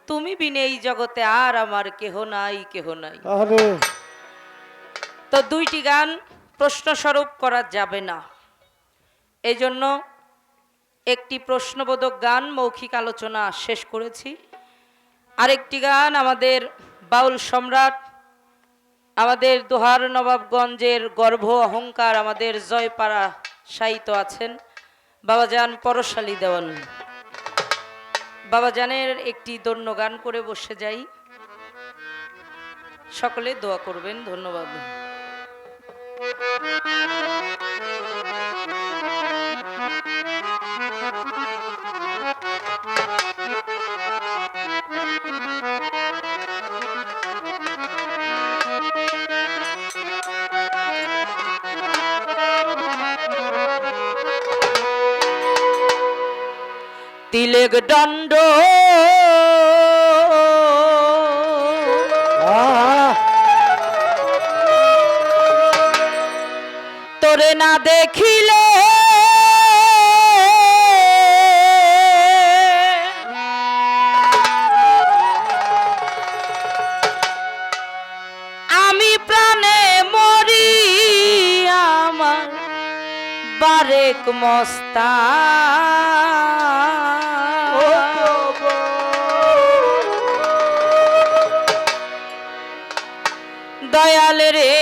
তুমি বিনে এই জগতে আর আমার কেহ নাই, কেহ নাই। আরে তো দুইটি গান প্রশ্নস্বরূপ করা যাবে না, এই জন্য একটি প্রশ্নবোধক গান মৌখিক আলোচনা শেষ করেছি। আরেকটি গান আমাদের বাউল সম্রাট, আমাদের দোহার নবাবগঞ্জের গর্ভ অহংকার, আমাদের জয়পাড়া সাহিত্য আছেন বাবাজান পরশালী দেওয়ান। বাবাজানের একটি দন্য গান করে বসে যাই, সকলে দোয়া করবেন। ধন্যবাদ। তিলেক দণ্ড তোরে না দেখিলে আমি প্রাণে মরি, আমার বারেক মস্তা দয়াল রে,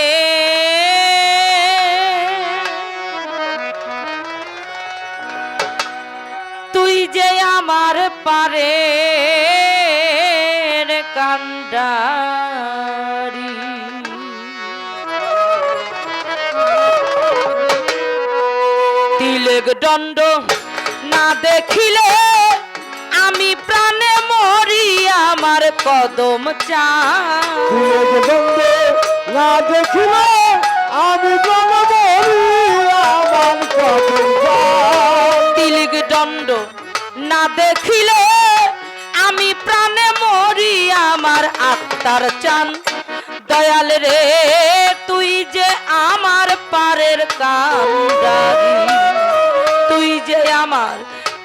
তুই যে আমার পারের কান্ডারি। তিলেক দণ্ড না দেখিলে আমি প্রাণে মরি, আমার কদম না দেখিলে আমি আমার কদম। তিলেক দণ্ড না দেখিলে আমি প্রাণে মরি, আমার আত্মার চান দয়াল রে, তুই যে আমার পারের কান্ডারি, তুই যে আমার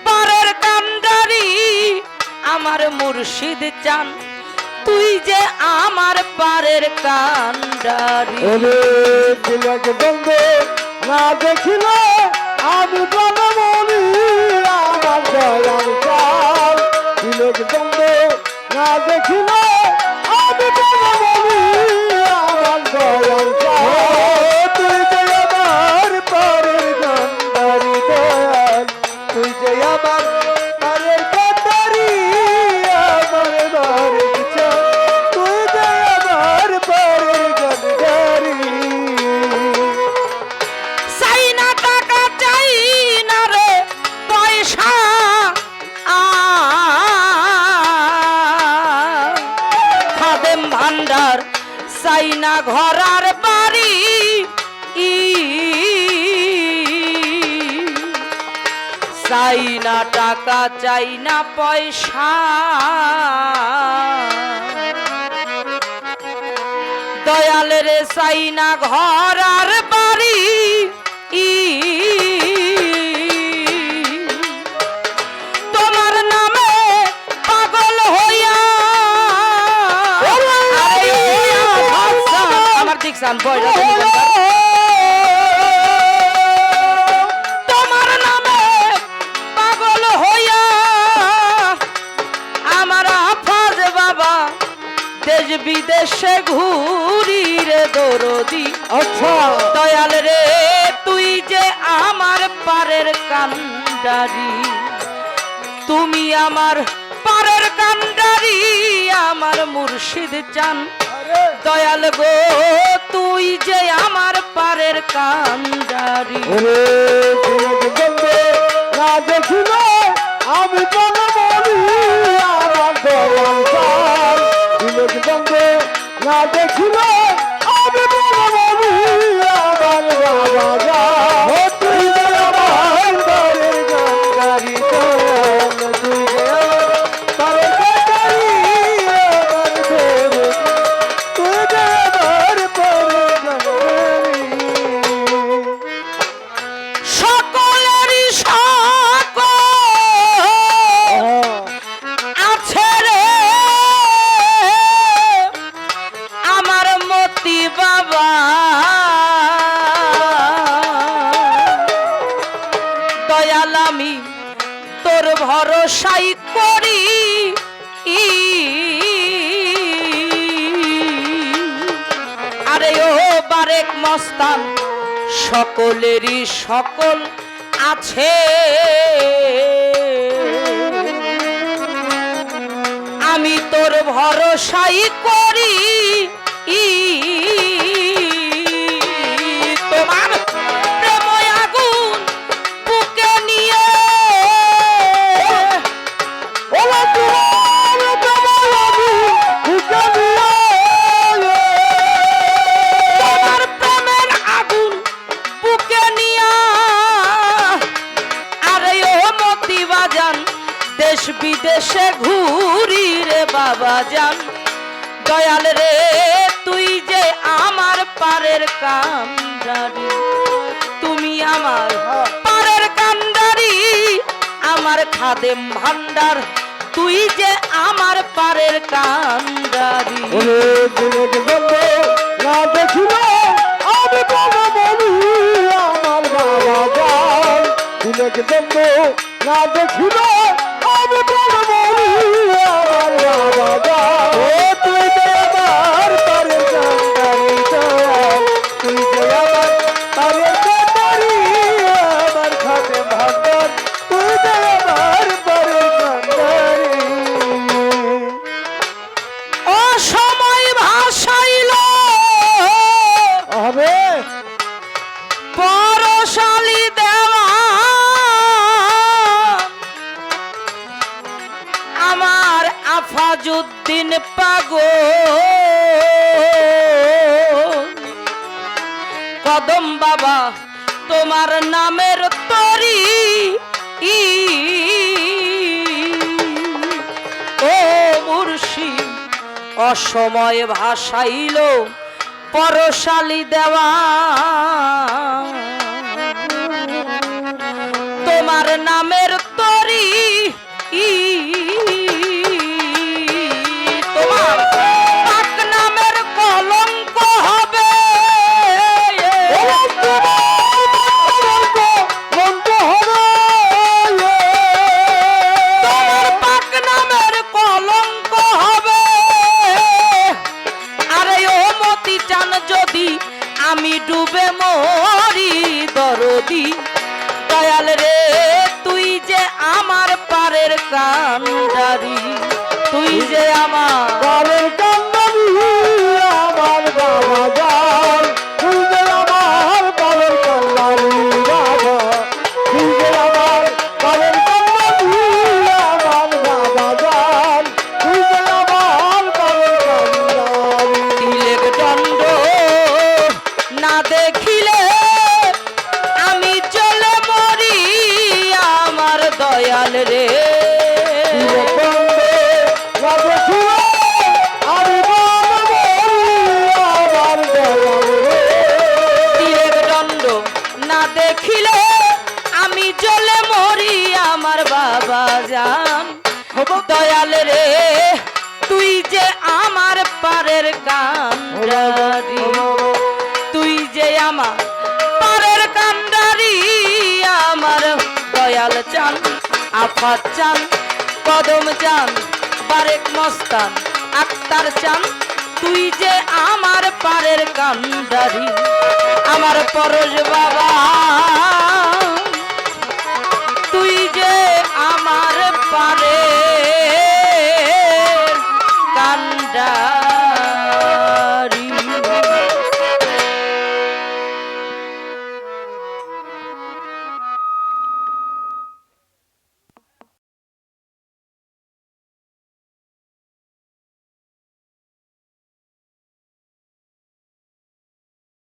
পারের কান্ডারি, আমার মুর্শিদ চান তুই যে আমার পারের কান্ডারি। তিলক দণ্ড না দেখিলে আমি মরি, আমার দয়াল চাল। তিলক দণ্ড না দেখিলে আমি মরি, আমার দয়াল চাল। তুই যে আমার পারের কান্ডারি দয়াল, তুই যে আমার পারের কান্ডারি, আমার বারেক চাল। তুই যে আমার পারের কান্ডারি। চাই না টাকা, চাই না রে পয়সা, খাদেম ভান্ডার, চাই না ঘর আর বাড়ি, চাই না টাকা, চাই না পয়সা, দয়াল রে চাই না ঘর আর বাড়ি, তোমার নামে পাগল হইয়া আমার দেখছেন তোমার নামে পাগল হইয়া আমার আফাজ বাবা দেশ বিদেশে ঘুরি রে দরদি। আচ্ছা দয়াল রে, তুই যে আমার পারের কান্ডারি, তুমি আমার পারের কান্ডারি, আমার মুর্শিদ চান দয়াল গো, তুই যে আমার পারের কান্ডারি। না দেখিলে আমি মরি, আমার দয়াল চাল। তিলক দণ্ড না দেখিলে আমি মরি, আমার বাবা যান। তুই যে আমার পারের কান্ডারি দয়াল, তুই যে আমার পারের কান্ডারি, আমার দেব। তুই যে আমার পারের কান্ডারি। সকলেরই সকল আছে বারেক মস্তান সকলেরই সকল আছে। আমি তোর ভরসাই করি তোমার প্রেম আগুন বুকে নিয়ে তোমার প্রেমের আগুন বুকে নিয়ে আরে ও মতি বাজান দেশ বিদেশে ঘুরি রে বাবা জান। দয়াল রে তুই যে আমার পারের কান্ডারি, তুমি আমার পারের কান্ডারি, আমার খাদেম ভান্ডার, তুই যে আমার পারের কান্ডারি। না দেখিল আমি বড় বলি আমার বাবা যান, দিলেক দম্ব না দেখিল আমি বড় বলি আমার বাবা যান। ও তুই যে আমার পারের কান্ডারি দয়াল, তুই যে আমার পারের কান্ডারি, আমার খাতে ভান্ডার, তুই যে আমার পারের কান্ডারি। ও সময় ভাসাইল হবে পরশালী দেওয়া আমার আফাজুদ্দিন পাগল। কদম বাবা তোমার নামের তরি ও মুর্শিদ অসময় ভাসাইল পরশালী দেওয়া তোমার নামের তরি তোমার পাক নামের কলঙ্ক হবে। তোমার পাক নামের কলঙ্ক হবে। আরে ও মতি চান যদি আমি ডুবে মরি দরদি, দয়াল রে তুই যে আমার পারের কান্ডারি, তুই যে আমার পারের কান্ডারি আমার বাবা যান, তুই যে আমার পারের কান্ডারি বাবা, তুই যে আমার পারের কান্ডারি আমার বাবা যান, তুই যে আমার পারের কান্ডারি। তিলেক দণ্ড না দেখিলে আমি চলে মরি আমার দয়াল রে। তিলেক দণ্ড না দেখিলে আমি জ্বলে মরি আমার বাবা জান। দয়াল রে তুই যে আমার পারের কান্ডারি, তুই যে আমার পারের কান্ডারি, আমার দয়াল চান আফাত চান কদম চান বারেক মস্তান আক্তার চান, তুই যে আমার পারের কান্ডারি, আমার পরশ বাবা।